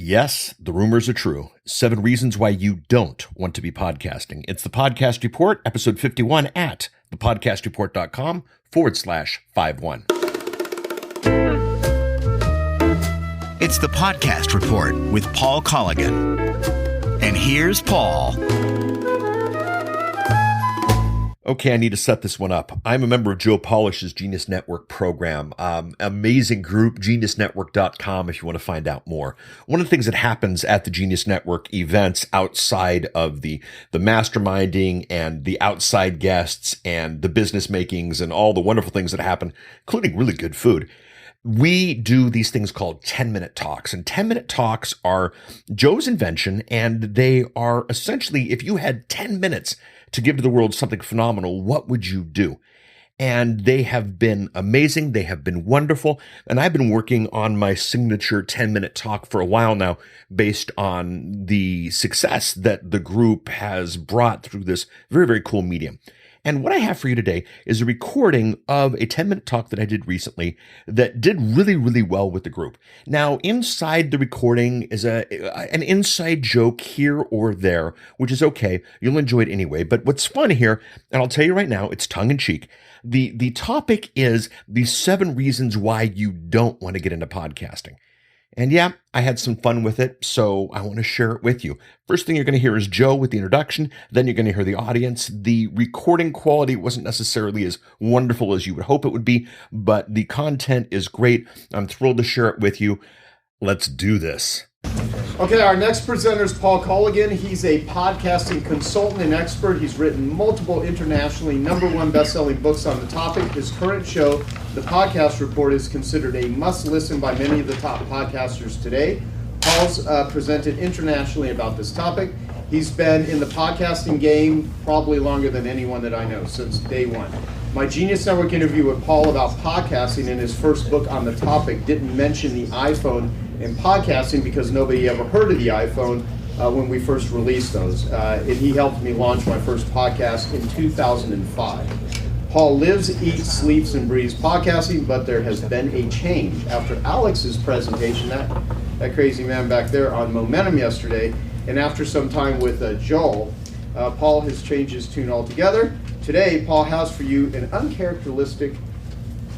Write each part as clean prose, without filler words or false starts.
Yes, the rumors are true. 7 reasons why you don't want to be podcasting. It's the Podcast Report, episode 51 at thepodcastreport.com/51. It's the Podcast Report with Paul Colligan. And here's Paul. Okay, I need to set this one up. I'm a member of Joe Polish's Genius Network program. Amazing group, geniusnetwork.com if you want to find out more. One of the things that happens at the Genius Network events outside of the masterminding and the outside guests and the business makings and all the wonderful things that happen, including really good food, we do these things called 10-minute talks. And 10-minute talks are Joe's invention, and they are essentially, if you had 10 minutes to give to the world something phenomenal, what would you do? And they have been amazing. They have been wonderful. And I've been working on my signature 10-minute talk for a while now, based on the success that the group has brought through this very, very cool medium. And what I have for you today is a recording of a 10-minute talk that I did recently that did really, really well with the group. Now, inside the recording is an inside joke here or there, which is okay. You'll enjoy it anyway. But what's fun here, and I'll tell you right now, it's tongue-in-cheek. The topic is the 7 reasons why you don't want to get into podcasting. And yeah, I had some fun with it, so I want to share it with you. First thing you're going to hear is Joe with the introduction. Then you're going to hear the audience. The recording quality wasn't necessarily as wonderful as you would hope it would be, but the content is great. I'm thrilled to share it with you. Let's do this. Okay, our next presenter is Paul Colligan. He's a podcasting consultant and expert. He's written multiple internationally #1 best-selling books on the topic. His current show, The Podcast Report, is considered a must-listen by many of the top podcasters today. Paul's presented internationally about this topic. He's been in the podcasting game probably longer than anyone that I know, since day one. My Genius Network interview with Paul about podcasting in his first book on the topic didn't mention the iPhone and podcasting because nobody ever heard of the iPhone when we first released those. And he helped me launch my first podcast in 2005. Paul lives, eats, sleeps, and breathes podcasting, but there has been a change. After Alex's presentation, that crazy man back there, on Momentum yesterday, and after some time with Joel, Paul has changed his tune altogether. Today, Paul has for you an uncharacteristic,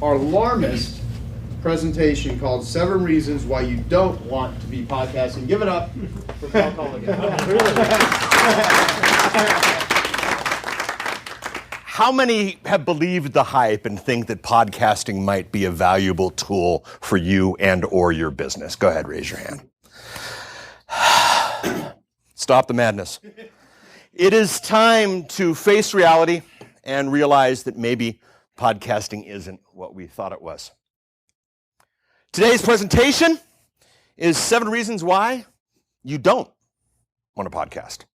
alarmist presentation called 7 Reasons Why You Don't Want to Be Podcasting. Give it up for Paul Colligan. How many have believed the hype and think that podcasting might be a valuable tool for you and or your business? Go ahead, raise your hand. Stop the madness. It is time to face reality and realize that maybe podcasting isn't what we thought it was. Today's presentation is 7 reasons why you don't want to podcast.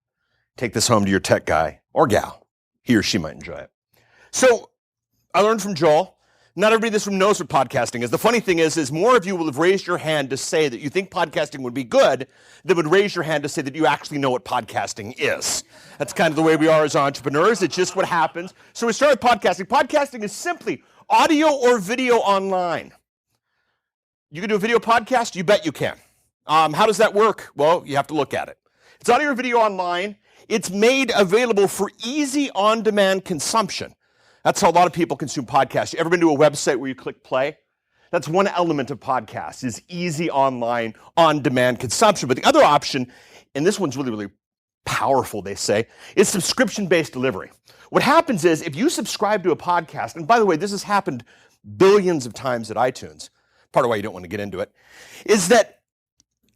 Take this home to your tech guy or gal. He or she might enjoy it. So I learned from Joel, not everybody in this room knows what podcasting is. The funny thing is more of you will have raised your hand to say that you think podcasting would be good than would raise your hand to say that you actually know what podcasting is. That's kind of the way we are as entrepreneurs. It's just what happens. So we started podcasting. Podcasting is simply audio or video online. You can do a video podcast? You bet you can. How does that work? Well, you have to look at it. It's audio or video online. It's made available for easy on-demand consumption. That's how a lot of people consume podcasts. You ever been to a website where you click play? That's one element of podcasts, is easy online, on-demand consumption. But the other option, and this one's really, really powerful, they say, is subscription-based delivery. What happens is if you subscribe to a podcast, and by the way, this has happened billions of times at iTunes, part of why you don't want to get into it, is that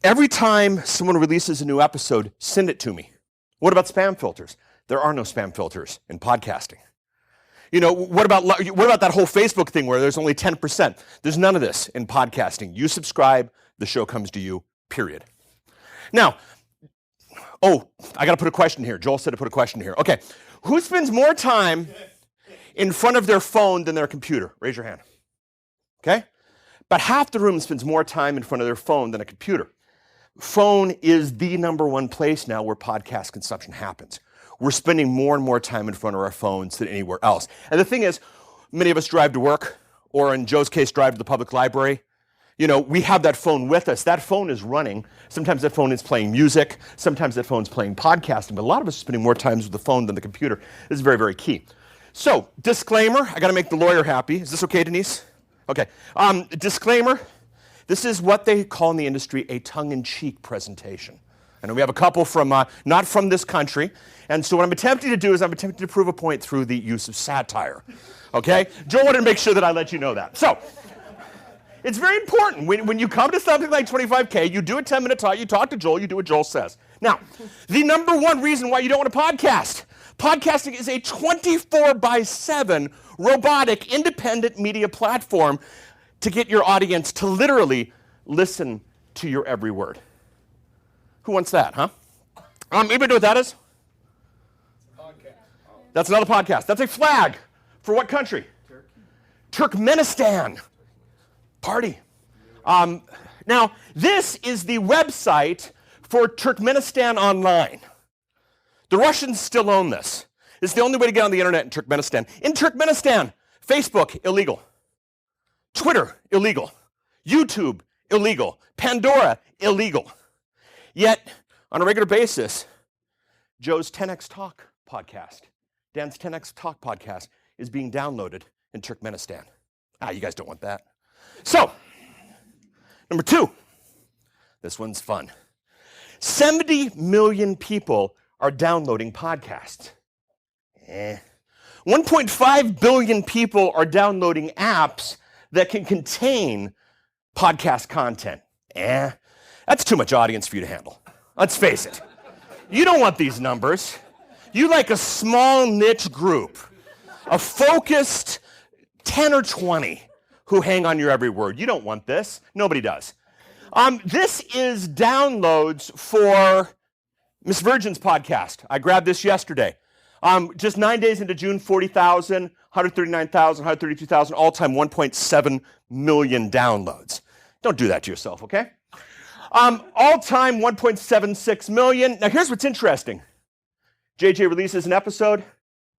every time someone releases a new episode, send it to me. What about spam filters? There are no spam filters in podcasting. You know, what about that whole Facebook thing where there's only 10%? There's none of this in podcasting. You subscribe, the show comes to you, period. Now, I got to put a question here. Joel said to put a question here. Okay, who spends more time in front of their phone than their computer? Raise your hand. Okay? About half the room spends more time in front of their phone than a computer. Phone is the #1 place now where podcast consumption happens. We're spending more and more time in front of our phones than anywhere else. And the thing is, many of us drive to work, or in Joe's case, drive to the public library. we have that phone with us. That phone is running. Sometimes that phone is playing music. Sometimes that phone's playing podcasting. But a lot of us are spending more time with the phone than the computer. This is very, very key. So, disclaimer. I got to make the lawyer happy. Is this okay, Denise? Okay. Disclaimer. This is what they call in the industry a tongue-in-cheek presentation. I know we have a couple from not from this country. And so what I'm attempting to do is I'm attempting to prove a point through the use of satire. Okay? Joel wanted to make sure that I let you know that. So, it's very important. When you come to something like 25K, you do a 10-minute talk, you talk to Joel, you do what Joel says. Now, the number one reason why you don't want to podcast. Podcasting is a 24/7 robotic, independent media platform to get your audience to literally listen to your every word. Who wants that, huh? Anybody know what that is? Podcast. That's another podcast. That's a flag. For what country? Turkey. Turkmenistan. Party. Now, this is the website for Turkmenistan Online. The Russians still own this. It's the only way to get on the internet in Turkmenistan. In Turkmenistan, Facebook, illegal. Twitter, illegal. YouTube, illegal. Pandora, illegal. Yet, on a regular basis, Joe's 10X Talk podcast, Dan's 10X Talk podcast, is being downloaded in Turkmenistan. You guys don't want that. So, number 2, this one's fun. 70 million people are downloading podcasts. 1.5 billion people are downloading apps that can contain podcast content. That's too much audience for you to handle. Let's face it. You don't want these numbers. You like a small niche group, a focused 10 or 20 who hang on your every word. You don't want this. Nobody does. This is downloads for Miss Virgin's podcast. I grabbed this yesterday. Just 9 days into June, 40,000, 139,000, 132,000, all-time 1.7 million downloads. Don't do that to yourself, okay? All-time 1.76 million. Now, here's what's interesting. JJ releases an episode,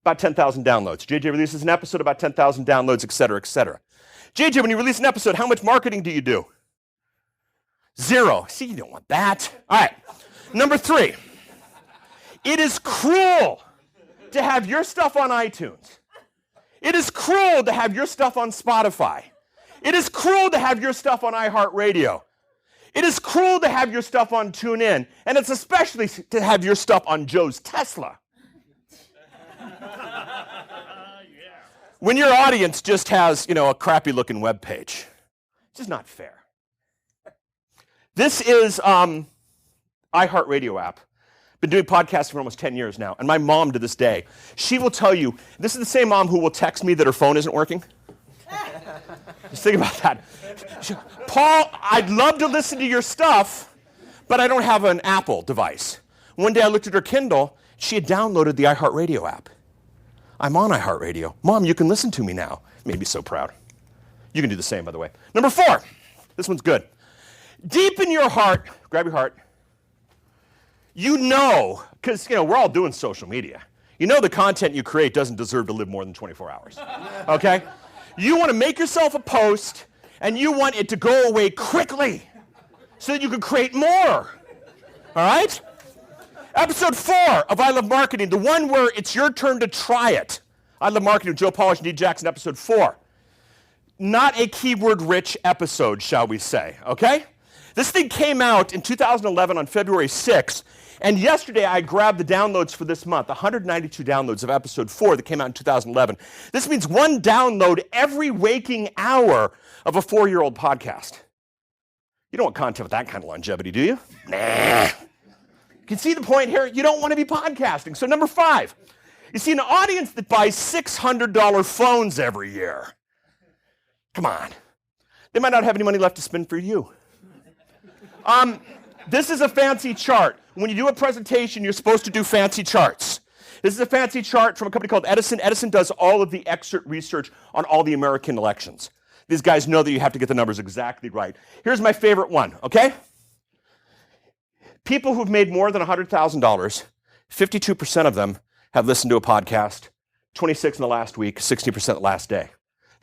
about 10,000 downloads. JJ releases an episode, about 10,000 downloads, et cetera, et cetera. JJ, when you release an episode, how much marketing do you do? 0. See, you don't want that. All right. Number 3. It is cruel to have your stuff on iTunes. It is cruel to have your stuff on Spotify. It is cruel to have your stuff on iHeartRadio. It is cruel to have your stuff on TuneIn. And it's especially to have your stuff on Joe's Tesla. When your audience just has, a crappy-looking web page. It's just not fair. This is iHeartRadio app. Been doing podcasts for almost 10 years now. And my mom to this day, she will tell you, this is the same mom who will text me that her phone isn't working. Just think about that. Paul, I'd love to listen to your stuff, but I don't have an Apple device. One day I looked at her Kindle. She had downloaded the iHeartRadio app. I'm on iHeartRadio. Mom, you can listen to me now. Made me so proud. You can do the same, by the way. Number 4. This one's good. Deep in your heart, grab your heart, because we're all doing social media. The content you create doesn't deserve to live more than 24 hours. Okay? You want to make yourself a post, and you want it to go away quickly so that you can create more. All right? Episode 4 of I Love Marketing, the one where it's your turn to try it. I Love Marketing with Joe Polish and Dee Jackson, episode 4. Not a keyword-rich episode, shall we say, okay? This thing came out in 2011 on February 6th, and yesterday I grabbed the downloads for this month, 192 downloads of episode 4 that came out in 2011. This means one download every waking hour of a 4-year-old podcast. You don't want content with that kind of longevity, do you? Nah. You can see the point here. You don't want to be podcasting. So number 5, you see an audience that buys $600 phones every year. Come on. They might not have any money left to spend for you. This is a fancy chart. When you do a presentation, you're supposed to do fancy charts. This is a fancy chart from a company called Edison. Edison does all of the exit research on all the American elections. These guys know that you have to get the numbers exactly right. Here's my favorite one, okay? People who've made more than $100,000, 52% of them have listened to a podcast, 26 in the last week, 60% the last day.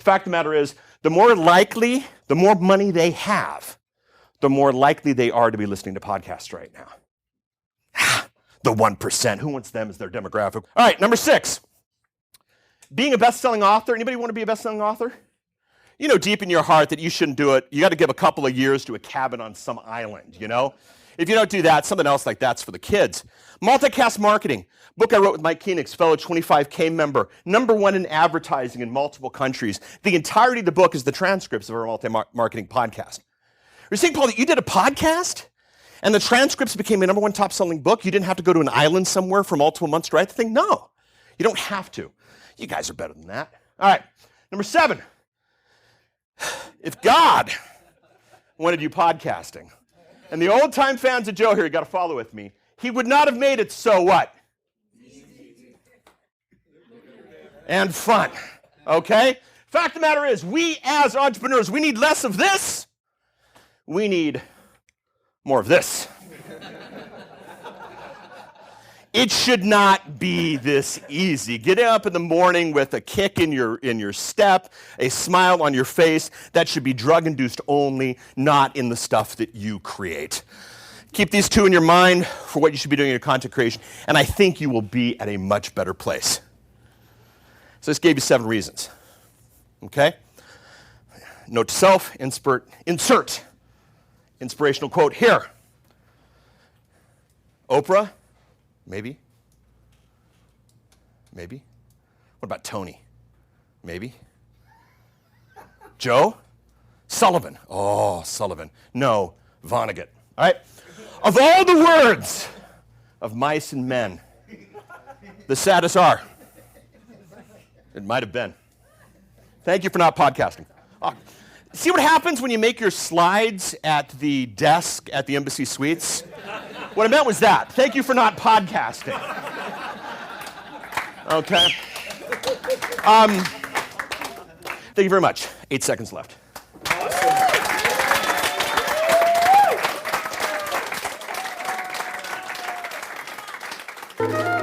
The fact of the matter is, the more money they have, the more likely they are to be listening to podcasts right now. The 1%, who wants them as their demographic? All right, number 6. Being a best-selling author. Anybody want to be a best-selling author? You know deep in your heart that you shouldn't do it. You got to give a couple of years to a cabin on some island, you know? If you don't do that, something else like that's for the kids. Multicast marketing. Book I wrote with Mike Koenig's, fellow 25K member. #1 in advertising in multiple countries. The entirety of the book is the transcripts of our multi-marketing podcast. You're saying, Paul, that you did a podcast and the transcripts became a #1 top-selling book? You didn't have to go to an island somewhere for multiple months to write the thing? No, you don't have to. You guys are better than that. All right, number 7. If God wanted you podcasting, and the old-time fans of Joe here, you got to follow with me, he would not have made it so what? And fun, okay? Fact of the matter is, we as entrepreneurs, we need less of this. We need more of this. It should not be this easy. Get up in the morning with a kick in your step, a smile on your face. That should be drug-induced only, not in the stuff that you create. Keep these 2 in your mind for what you should be doing in your content creation, and I think you will be at a much better place. So this gave you 7 reasons, okay? Note to self, insert inspirational quote here. Oprah. Maybe. What about Tony? Maybe. Joe? Sullivan. Oh, Sullivan. No, Vonnegut. All right. Of all the words of mice and men, the saddest are. It might have been. Thank you for not podcasting. See what happens when you make your slides at the desk at the Embassy Suites? What I meant was that. Thank you for not podcasting. Okay. Thank you very much. 8 seconds left. Awesome.